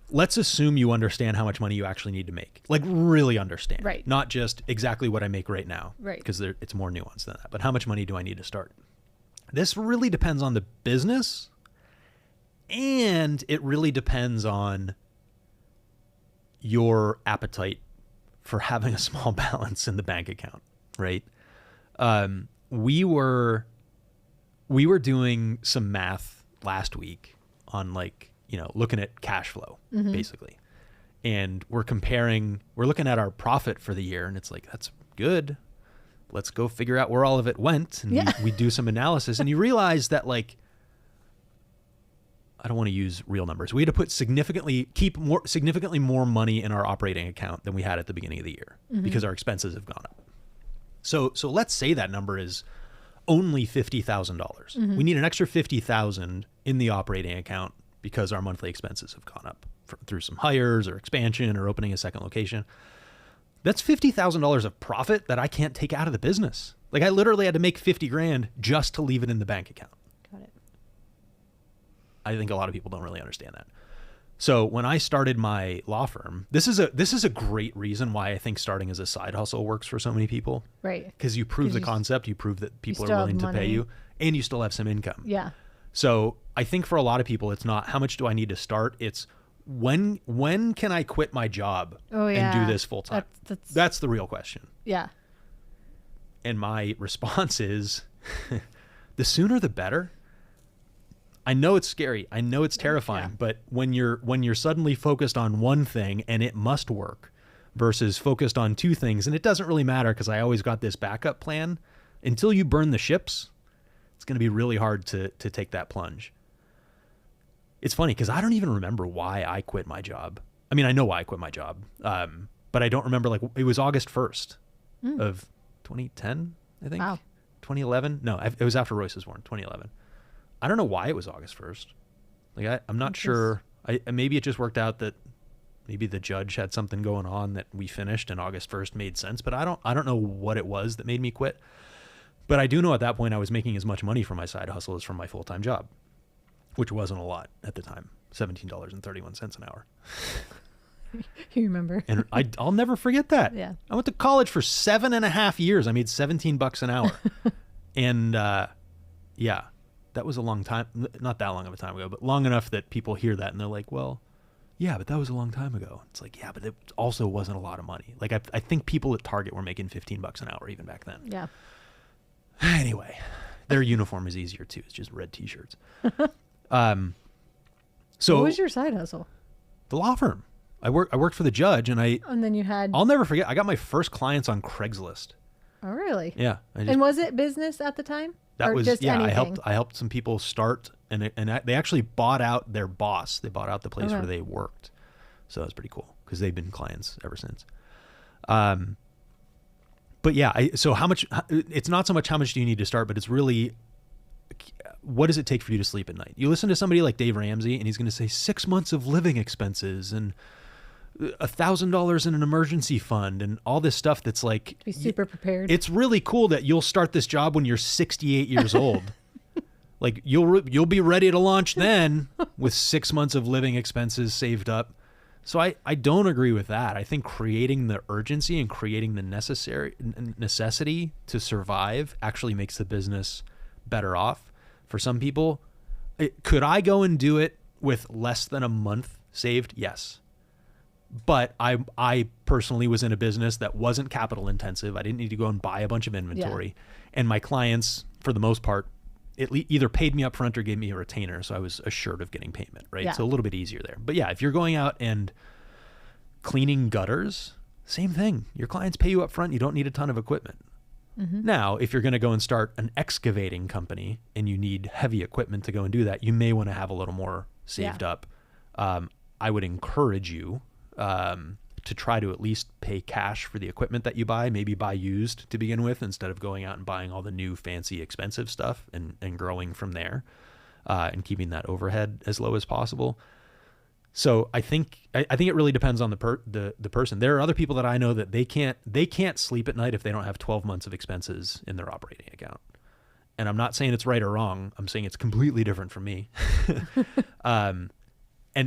let's assume you understand how much money you actually need to make. Like really understand. Right. Not just exactly what I make right now. Right. Because it's more nuanced than that. But how much money do I need to start? This really depends on the business, and it really depends on your appetite for having a small balance in the bank account, right? We were doing some math last week on like, looking at cash flow basically. And we're looking at our profit for the year, and it's like, that's good. Let's go figure out where all of it went. And we do some analysis, and you realize that like, I don't want to use real numbers. We had to significantly more money in our operating account than we had at the beginning of the year because our expenses have gone up. So let's say that number is only $50,000. We need an extra $50,000 in the operating account because our monthly expenses have gone up through some hires or expansion or opening a second location. That's $50,000 of profit that I can't take out of the business. Like I literally had to make 50 grand just to leave it in the bank account. Got it. I think a lot of people don't really understand that. So when I started my law firm, this is a great reason why I think starting as a side hustle works for so many people. Right. Because you prove the concept, you prove that people are willing to pay you, and you still have some income. Yeah. So I think for a lot of people, it's not how much do I need to start? It's when can I quit my job and do this full time? That's the real question. Yeah. And my response is the sooner the better. I know it's scary. I know it's terrifying, but when you're suddenly focused on one thing and it must work versus focused on two things, and it doesn't really matter because I always got this backup plan, until you burn the ships, it's going to be really hard to take that plunge. It's funny because I don't even remember why I quit my job. I mean, I know why I quit my job, but I don't remember. Like it was August 1st of 2010, I think. Wow. 2011? No, it was after Royce was born, 2011. I don't know why it was August 1st. Like I'm not sure. Maybe it just worked out that maybe the judge had something going on that we finished and August 1st made sense, but I don't know what it was that made me quit. But I do know at that point I was making as much money from my side hustle as from my full-time job, which wasn't a lot at the time. $17.31 an hour. You remember? And I'll never forget that. Yeah. I went to college for 7.5 years. I made $17 an hour. And yeah. That was a long time, not that long of a time ago, but long enough that people hear that and they're like, well, yeah, but that was a long time ago. It's like, yeah, but it also wasn't a lot of money. Like I think people at Target were making $15 an hour even back then. Yeah. Anyway, their uniform is easier too. It's just red t-shirts. So what was your side hustle? The law firm. I worked for the judge and then you had. I'll never forget. I got my first clients on Craigslist. Oh, really? Yeah. And was it business at the time? That or was just anything? I helped some people start and they actually bought out their boss. They bought out the place where they worked. So that was pretty cool because they've been clients ever since. But yeah, so how much, it's not so much how much do you need to start, but it's really what does it take for you to sleep at night? You listen to somebody like Dave Ramsey and he's going to say 6 months of living expenses and $1,000 in an emergency fund and all this stuff that's like be super prepared. It's really cool that you'll start this job when you're 68 years old. Like you'll be ready to launch then with 6 months of living expenses saved up. So I don't agree with that. I think creating the urgency and creating the necessity to survive actually makes the business better off. For some people, could I go and do it with less than a month saved? Yes. But I personally was in a business that wasn't capital intensive. I didn't need to go and buy a bunch of inventory. Yeah. And my clients, for the most part, either paid me up front or gave me a retainer. So I was assured of getting payment, right? Yeah. So a little bit easier there. But yeah, if you're going out and cleaning gutters, same thing. Your clients pay you up front. You don't need a ton of equipment. Mm-hmm. Now, if you're going to go and start an excavating company and you need heavy equipment to go and do that, you may want to have a little more saved up. I would encourage you to try to at least pay cash for the equipment that you buy, maybe buy used to begin with instead of going out and buying all the new fancy expensive stuff and growing from there and keeping that overhead as low as possible. So I think it really depends on the person. There are other people that I know that they can't sleep at night if they don't have 12 months of expenses in their operating account. And I'm not saying it's right or wrong. I'm saying it's completely different from me.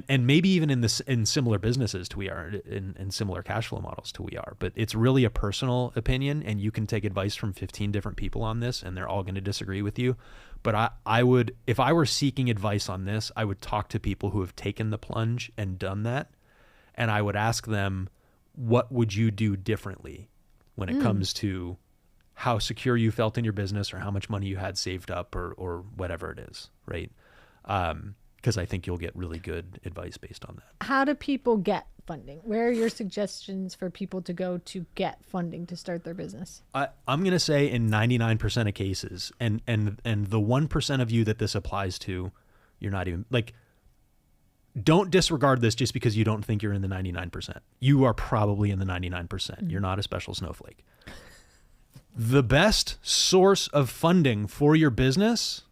and maybe even in similar businesses to we are, in similar cash flow models to we are, but it's really a personal opinion, and you can take advice from 15 different people on this, and they're all going to disagree with you. But I would, if I were seeking advice on this, I would talk to people who have taken the plunge and done that, and I would ask them, what would you do differently when it comes to how secure you felt in your business, or how much money you had saved up, or whatever it is, right? Because I think you'll get really good advice based on that. How do people get funding? Where are your suggestions for people to go to get funding to start their business? I'm going to say in 99% of cases, and the 1% of you that this applies to, you're not even, like, don't disregard this just because you don't think you're in the 99%. You are probably in the 99%. You're not a special snowflake. The best source of funding for your business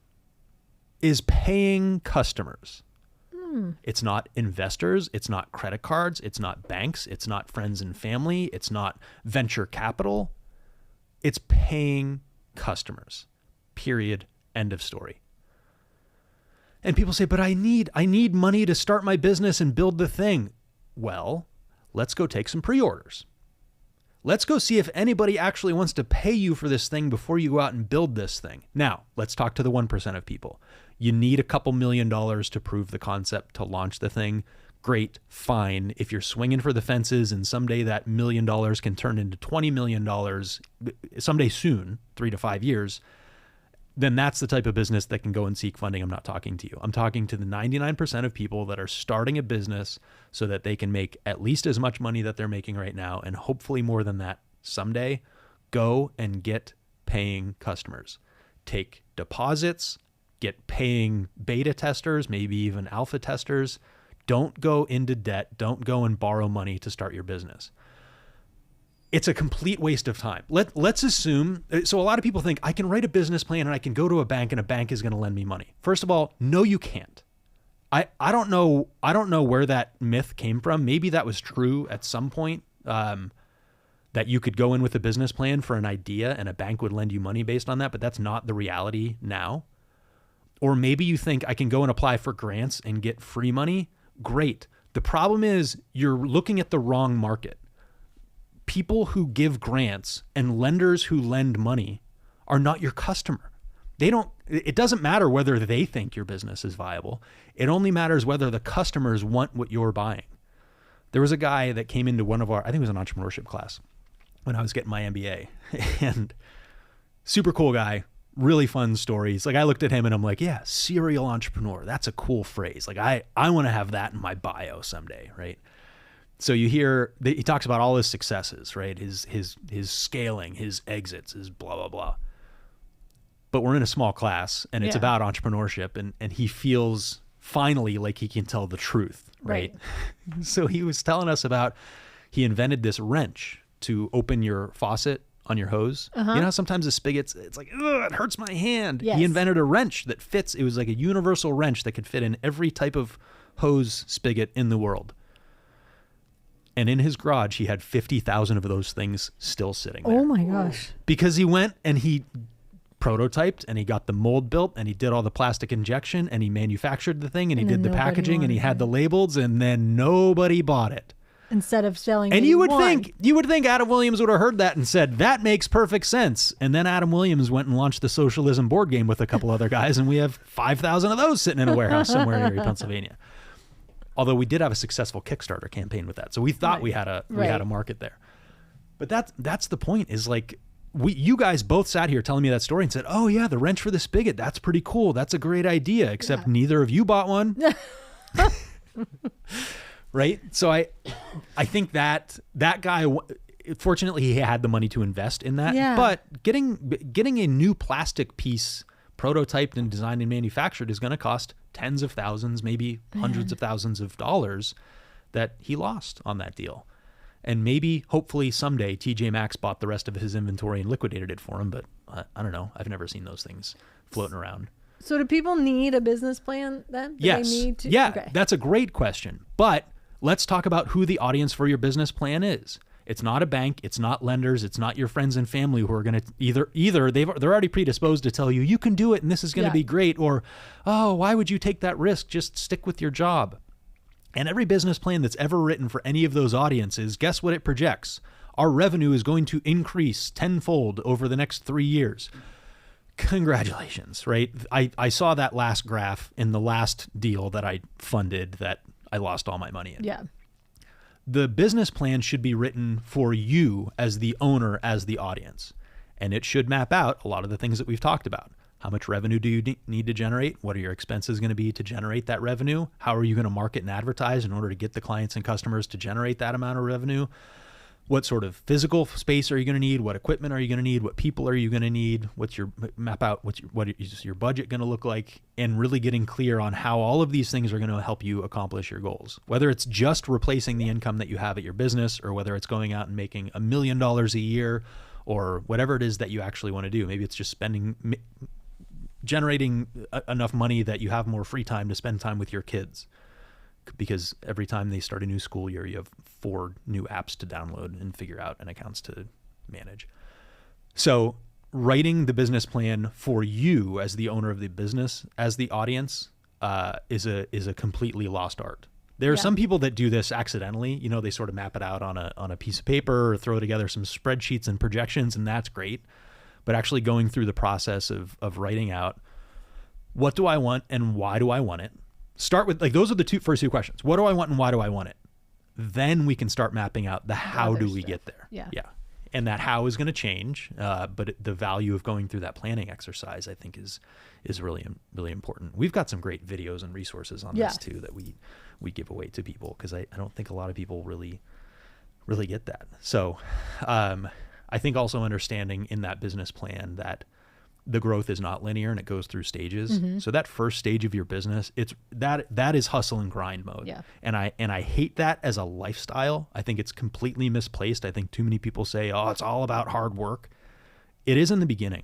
is paying customers. It's not investors. It's not credit cards. It's not banks. It's not friends and family. It's not venture capital. It's paying customers. Period. End of story. And people say, but I need money to start my business and build the thing. Well, let's go take some pre-orders. Let's go see if anybody actually wants to pay you for this thing before you go out and build this thing. Now, let's talk to the 1% of people. You need a couple $1 million to prove the concept, to launch the thing. Great, fine. If you're swinging for the fences and someday that $1 million can turn into $20 million someday soon, 3 to 5 years, then that's the type of business that can go and seek funding. I'm not talking to you. I'm talking to the 99% of people that are starting a business so that they can make at least as much money that they're making right now, and hopefully more than that someday. Go and get paying customers. Take deposits, get paying beta testers, maybe even alpha testers. Don't go into debt. Don't go and borrow money to start your business. It's a complete waste of time. Let's assume, so a lot of people think I can write a business plan and I can go to a bank and a bank is going to lend me money. First of all, no, you can't. I don't know where that myth came from. Maybe that was true at some point, that you could go in with a business plan for an idea and a bank would lend you money based on that, but that's not the reality now. Or maybe you think I can go and apply for grants and get free money. Great. The problem is you're looking at the wrong market. People who give grants and lenders who lend money are not your customer. It doesn't matter whether they think your business is viable. It only matters whether the customers want what you're buying. There was a guy that came into one of our, I think it was an entrepreneurship class when I was getting my MBA, and super cool guy, really fun stories. Like, I looked at him and I'm like, yeah, serial entrepreneur. That's a cool phrase. Like, I want to have that in my bio someday, right? So you hear, he talks about all his successes, right? His scaling, his exits, his blah, blah, blah. But we're in a small class and it's about entrepreneurship, and he feels finally like he can tell the truth, right? So he was telling us about, he invented this wrench to open your faucet on your hose. You know how sometimes the spigots, it's like, ugh, it hurts my hand. Yes. He invented a wrench that fits. It was like a universal wrench that could fit in every type of hose spigot in the world. And in his garage, he had 50,000 of those things still sitting there. Oh my gosh. Because he went and he prototyped and he got the mold built and he did all the plastic injection and he manufactured the thing and he did the packaging and he had the labels, and then nobody bought it. Instead of selling, and you would think Adam Williams would have heard that and said, that makes perfect sense. And then Adam Williams went and launched the Socialism board game with a couple other guys, and we have 5,000 of those sitting in a warehouse somewhere in Pennsylvania. Although we did have a successful Kickstarter campaign with that, so we thought we had a market there. But that's the point. Is like, you guys both sat here telling me that story and said, "Oh yeah, the wrench for the spigot. That's pretty cool. That's a great idea." Except neither of you bought one. Right? So I think that guy, fortunately, he had the money to invest in that. Yeah. But getting a new plastic piece prototyped and designed and manufactured is going to cost tens of thousands, maybe hundreds of thousands of dollars that he lost on that deal. And maybe, hopefully, someday TJ Maxx bought the rest of his inventory and liquidated it for him. But I don't know. I've never seen those things floating around. So do people need a business plan then? Yes. Okay. That's a great question. But let's talk about who the audience for your business plan is. It's not a bank. It's not lenders. It's not your friends and family who are going to either they're already predisposed to tell you can do it and this is going to be great, or, oh, why would you take that risk? Just stick with your job. And every business plan that's ever written for any of those audiences, guess what it projects? Our revenue is going to increase tenfold over the next 3 years. Congratulations, right? I saw that last graph in the last deal that I funded that I lost all my money in. Yeah. The business plan should be written for you as the owner, as the audience. And it should map out a lot of the things that we've talked about. How much revenue do you need to generate? What are your expenses going to be to generate that revenue? How are you going to market and advertise in order to get the clients and customers to generate that amount of revenue? What sort of physical space are you going to need? What equipment are you going to need? What people are you going to need? Map out what is your budget going to look like? And really getting clear on how all of these things are going to help you accomplish your goals. Whether it's just replacing the income that you have at your business, or whether it's going out and making $1 million a year, or whatever it is that you actually want to do. Maybe it's just generating enough money that you have more free time to spend time with your kids. Because every time they start a new school year, you have 4 new apps to download and figure out and accounts to manage. So writing the business plan for you as the owner of the business, as the audience, is a completely lost art. There are some people that do this accidentally. You know, they sort of map it out on a piece of paper or throw together some spreadsheets and projections, and that's great. But actually going through the process of writing out, what do I want and why do I want it? Start with, like, those are the first two questions. What do I want and why do I want it? Then we can start mapping out the how do we get there. Yeah. And that how is going to change. But the value of going through that planning exercise, I think, is really, really important. We've got some great videos and resources on this too that we give away to people, because I don't think a lot of people really get that. So I think also understanding in that business plan that the growth is not linear and it goes through stages. Mm-hmm. So that first stage of your business, that is hustle and grind mode. Yeah. And I hate that as a lifestyle. I think it's completely misplaced. I think too many people say, oh, it's all about hard work. It is in the beginning.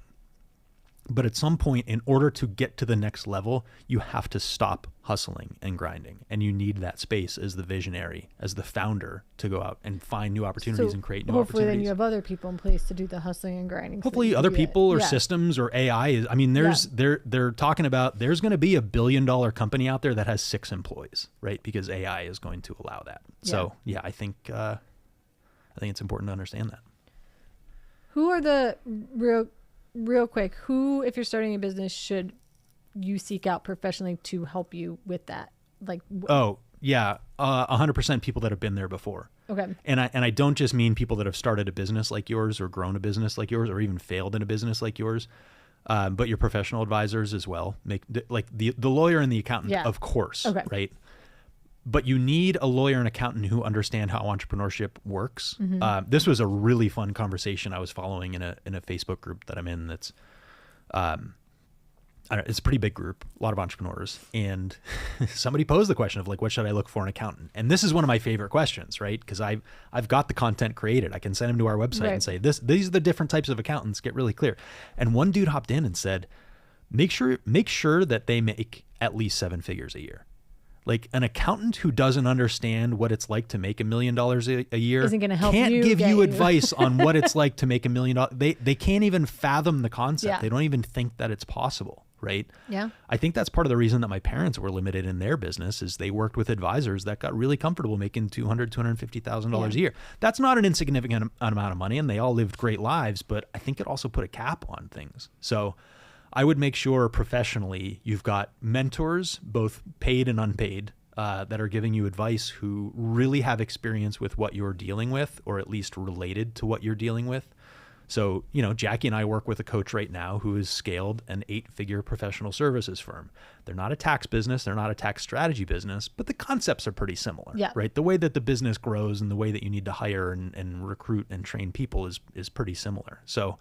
But at some point, in order to get to the next level, you have to stop hustling and grinding. And you need that space as the visionary, as the founder, to go out and find new opportunities and create new hopefully opportunities. Then you have other people in place to do the hustling and grinding. Hopefully other people or systems or AI. I mean, they're talking about there's going to be $1 billion company out there that has 6 employees, right? Because AI is going to allow that. So I think it's important to understand that. Who are the real quick, who, if you're starting a business, should you seek out professionally to help you with that? Like, 100% people that have been there before. Okay. And I don't just mean people that have started a business like yours or grown a business like yours or even failed in a business like yours, but your professional advisors as well. Like the lawyer and the accountant, of course, right? But you need a lawyer and accountant who understand how entrepreneurship works. Mm-hmm. This was a really fun conversation I was following in a Facebook group that I'm in. That's, it's a pretty big group, a lot of entrepreneurs, and somebody posed the question of, like, what should I look for in an accountant? And this is one of my favorite questions, right? Because I've got the content created. I can send them to our website and say, these are the different types of accountants. Get really clear. And one dude hopped in and said, make sure that they make at least 7 figures a year. Like, an accountant who doesn't understand what it's like to make $1 million a year isn't going to help can't give you advice on what it's like to make $1 million. They can't even fathom the concept. Yeah. They don't even think that it's possible, right? Yeah. I think that's part of the reason that my parents were limited in their business is they worked with advisors that got really comfortable making $250,000 a year. That's not an insignificant amount of money, and they all lived great lives, but I think it also put a cap on things. So I would make sure professionally you've got mentors, both paid and unpaid, that are giving you advice who really have experience with what you're dealing with, or at least related to what you're dealing with. So, Jackie and I work with a coach right now who has scaled an 8-figure professional services firm. They're not a tax business. They're not a tax strategy business, but the concepts are pretty similar, right? The way that the business grows and the way that you need to hire and recruit and train people is pretty similar. So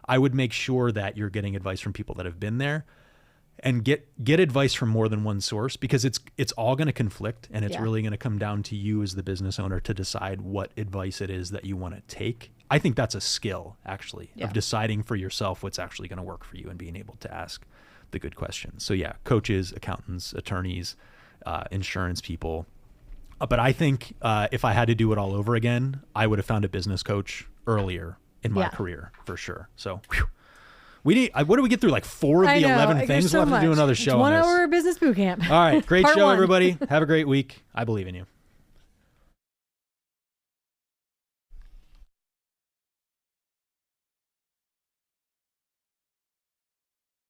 I would make sure that you're getting advice from people that have been there, and get advice from more than one source, because it's all going to conflict, and it's really going to come down to you as the business owner to decide what advice it is that you want to take. I think that's a skill, actually, of deciding for yourself what's actually going to work for you and being able to ask the good questions. So coaches, accountants, attorneys, insurance people. But I think if I had to do it all over again, I would have found a business coach earlier in my career, for sure. So We need. What do we get through? Like 4 of the 11 There's things. so We'll have to do much. another It's show 1 on this. hour business boot camp. All right. Great Part show, 1. everybody. Have a great week. I believe in you.